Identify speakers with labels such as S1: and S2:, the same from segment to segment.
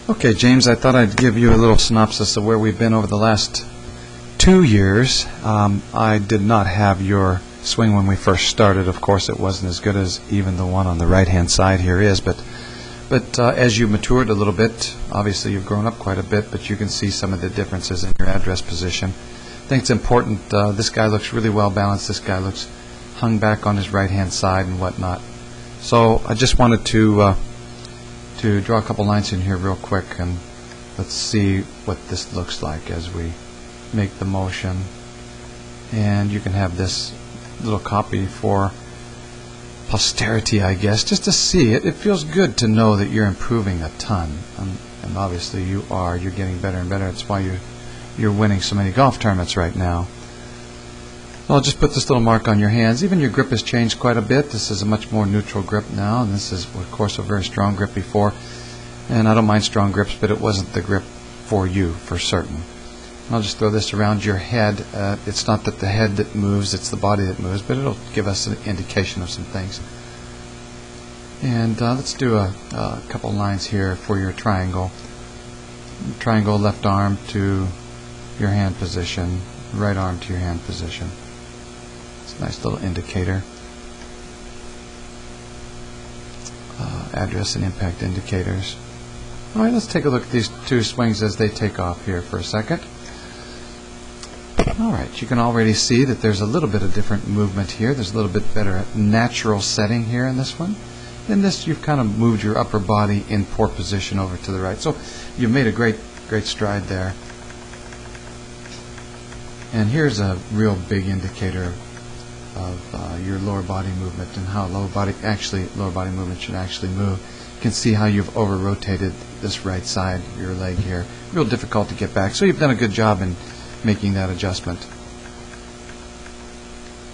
S1: Okay, James, I thought I'd give you a little synopsis of where we've been over the last 2 years. I did not have your swing when we first started. Of course, it wasn't as good as even the one on the right-hand side here is, but as you matured a little bit, obviously you've grown up quite a bit, but you can see some of the differences in your address position. I think it's important. This guy looks really well balanced. This guy looks hung back on his right-hand side and whatnot. So I just wanted to draw a couple lines in here real quick, and let's see what this looks like as we make the motion. And you can have this little copy for posterity, I guess, just to see it. It feels good to know that you're improving a ton, and obviously you are. You're getting better and better. That's why you're winning so many golf tournaments right now. I'll just put this little mark on your hands. Even your grip has changed quite a bit. This is a much more neutral grip now, and this is, of course, a very strong grip before. And I don't mind strong grips, but it wasn't the grip for you, for certain. I'll just throw this around your head. It's not that the head that moves, it's the body that moves, but it'll give us an indication of some things. And let's do a couple lines here for your triangle. Triangle, left arm to your hand position, right arm to your hand position. It's a nice little indicator. Address and impact indicators. All right, let's take a look at these two swings as they take off here for a second. All right, you can already see that there's a little bit of different movement here. There's a little bit better natural setting here in this one. In this, you've kind of moved your upper body in poor position over to the right. So you've made a great stride there. And here's a real big indicator of your lower body movement and how lower body movement should actually move. You can see how you've over-rotated this right side of your leg here. Real difficult to get back. So you've done a good job in making that adjustment.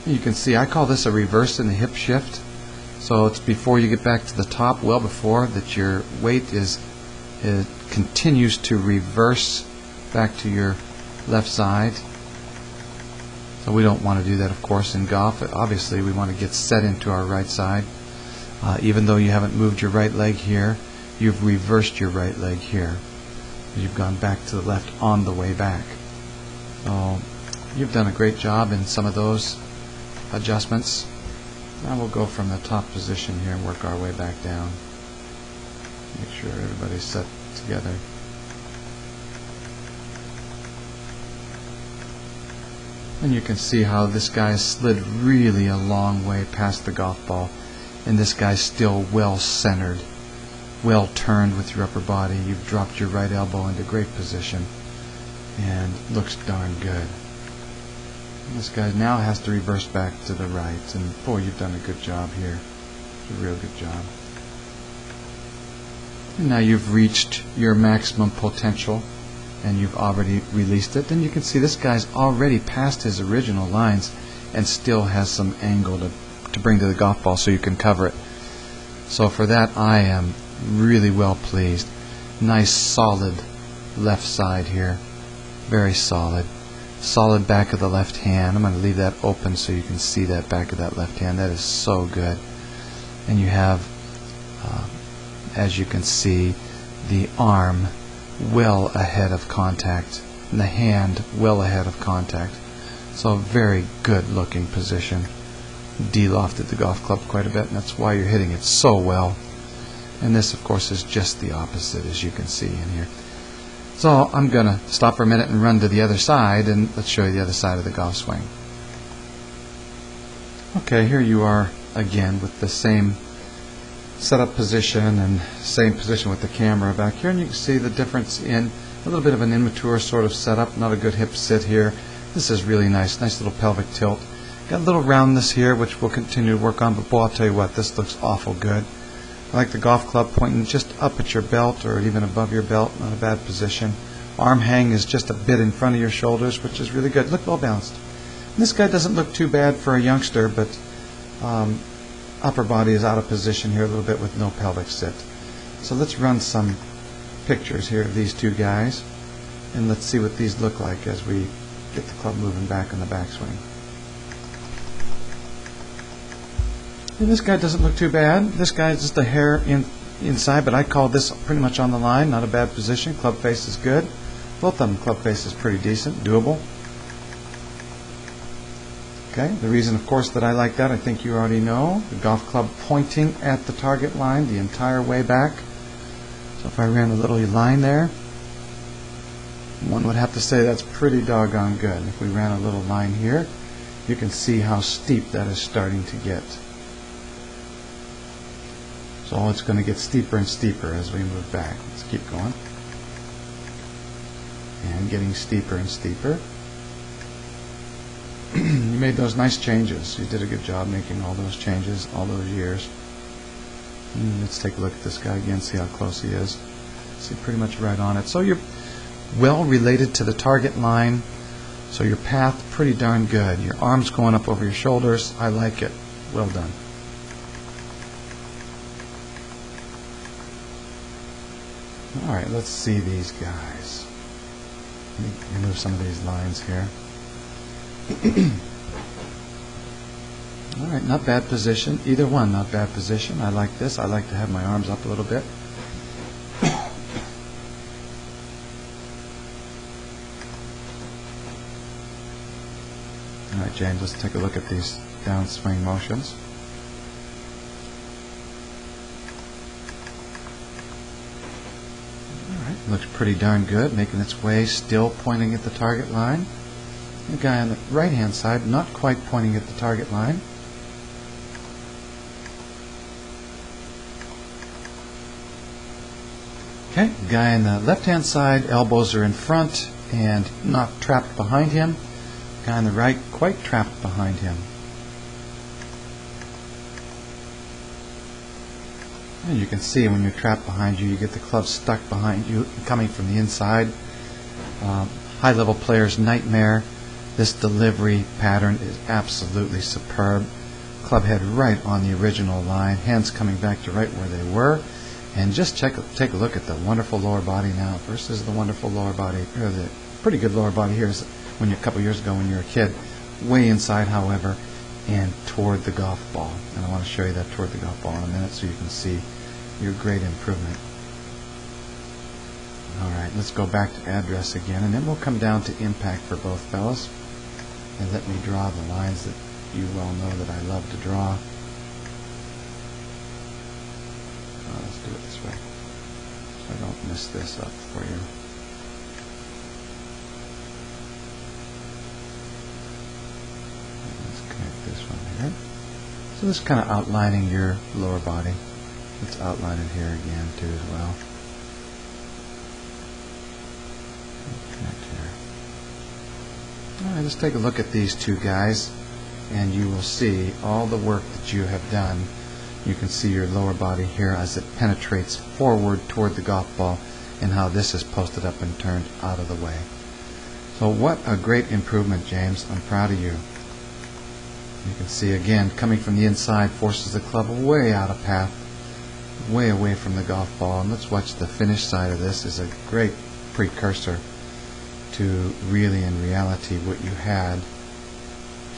S1: You can see I call this a reverse in the hip shift. So it's before you get back to the top, well before that your weight it continues to reverse back to your left side. So we don't want to do that, of course, in golf. Obviously, we want to get set into our right side. Even though you haven't moved your right leg here, you've reversed your right leg here. You've gone back to the left on the way back. So you've done a great job in some of those adjustments. Now we'll go from the top position here and work our way back down. Make sure everybody's set together. And you can see how this guy slid really a long way past the golf ball, and this guy's still well centered, well turned with your upper body. You've dropped your right elbow into great position and looks darn good. And this guy now has to reverse back to the right, and boy, you've done a good job here. It's a real good job. And now you've reached your maximum potential, and you've already released it. And you can see this guy's already past his original lines and still has some angle to bring to the golf ball so you can cover it. So for that, I am really well pleased. Nice solid left side here. Very solid. Solid back of the left hand. I'm going to leave that open so you can see that back of that left hand. That is so good. And you have, as you can see, the arm well ahead of contact and the hand well ahead of contact. So a very good looking position. De-lofted the golf club quite a bit, and that's why you're hitting it so well. And this, of course, is just the opposite, as you can see in here. So I'm going to stop for a minute and run to the other side, and let's show you the other side of the golf swing. Okay, here you are again with the same setup position and same position with the camera back here, and you can see the difference in a little bit of an immature sort of setup. Not a good hip sit here. This is really nice little pelvic tilt. Got a little roundness here, which we'll continue to work on, but boy, I'll tell you what, this looks awful good. I like the golf club pointing just up at your belt or even above your belt. Not a bad position. Arm hang is just a bit in front of your shoulders, which is really good. Look well balanced. And this guy doesn't look too bad for a youngster, but upper body is out of position here a little bit with no pelvic sit. So let's run some pictures here of these two guys, and let's see what these look like as we get the club moving back on the backswing. And this guy doesn't look too bad. This guy is just a hair inside, but I called this pretty much on the line. Not a bad position. Club face is good. Both of them, club face is pretty decent, doable. Okay, the reason, of course, that I like that, I think you already know. The golf club pointing at the target line the entire way back. So if I ran a little line there, one would have to say that's pretty doggone good. If we ran a little line here, you can see how steep that is starting to get. So it's going to get steeper and steeper as we move back. Let's keep going. And getting steeper and steeper. You made those nice changes. You did a good job making all those changes all those years. Let's take a look at this guy again, see how close he is. See, pretty much right on it. So you're well related to the target line. So your path pretty darn good. Your arms going up over your shoulders. I like it. Well done. All right, let's see these guys. Let me remove some of these lines here. All right, not bad position. Either one, not bad position. I like this. I like to have my arms up a little bit. All right, James, let's take a look at these downswing motions. All right, looks pretty darn good, making its way, still pointing at the target line. The guy on the right-hand side, not quite pointing at the target line. Okay, the guy on the left-hand side, elbows are in front and not trapped behind him. The guy on the right, quite trapped behind him. And you can see when you're trapped behind you, you get the club stuck behind you, coming from the inside. High-level player's nightmare. This delivery pattern is absolutely superb. Club head right on the original line, hands coming back to right where they were. And just take a look at the wonderful lower body now versus the wonderful lower body, or the pretty good lower body here is when you, a couple years ago when you were a kid. Way inside, however, and toward the golf ball. And I want to show you that toward the golf ball in a minute so you can see your great improvement. All right, let's go back to address again, and then we'll come down to impact for both fellas. And let me draw the lines that you well know that I love to draw. Let's do it this way so I don't mess this up for you. Let's connect this one here. So this is kind of outlining your lower body. Let's outline it here again too as well. Connect here. All right, let's take a look at these two guys, and you will see all the work that you have done. You can see your lower body here as it penetrates forward toward the golf ball, and how this is posted up and turned out of the way. So what a great improvement, James. I'm proud of you. You can see again, coming from the inside forces the club way out of path, way away from the golf ball. And let's watch the finish side of this. Is a great precursor to really in reality what you had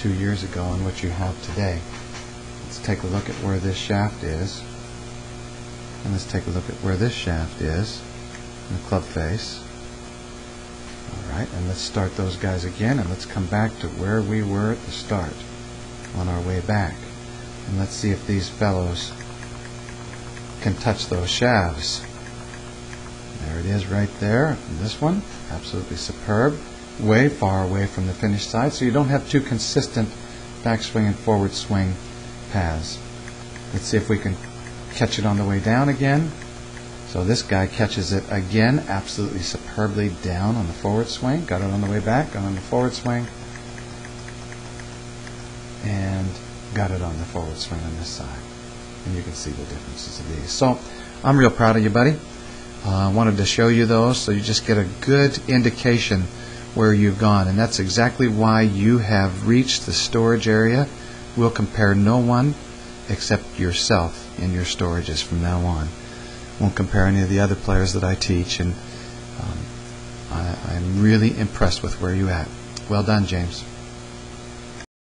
S1: 2 years ago and what you have today. Let's take a look at where this shaft is, and let's take a look at where this shaft is in the club face. Alright, and let's start those guys again, and let's come back to where we were at the start on our way back, and let's see if these fellows can touch those shafts. There it is right there. And this one, absolutely superb. Way far away from the finish side, so you don't have two consistent backswing and forward swing paths. Let's see if we can catch it on the way down again. So this guy catches it again, absolutely superbly down on the forward swing. Got it on the way back, got it on the forward swing, and got it on the forward swing on this side. And you can see the differences of these. So I'm real proud of you, buddy. I wanted to show you those so you just get a good indication where you've gone, and that's exactly why you have reached the storage area. We'll compare no one except yourself in your storages from now on. Won't compare any of the other players that I teach, and I'm really impressed with where you're at. Well done, James.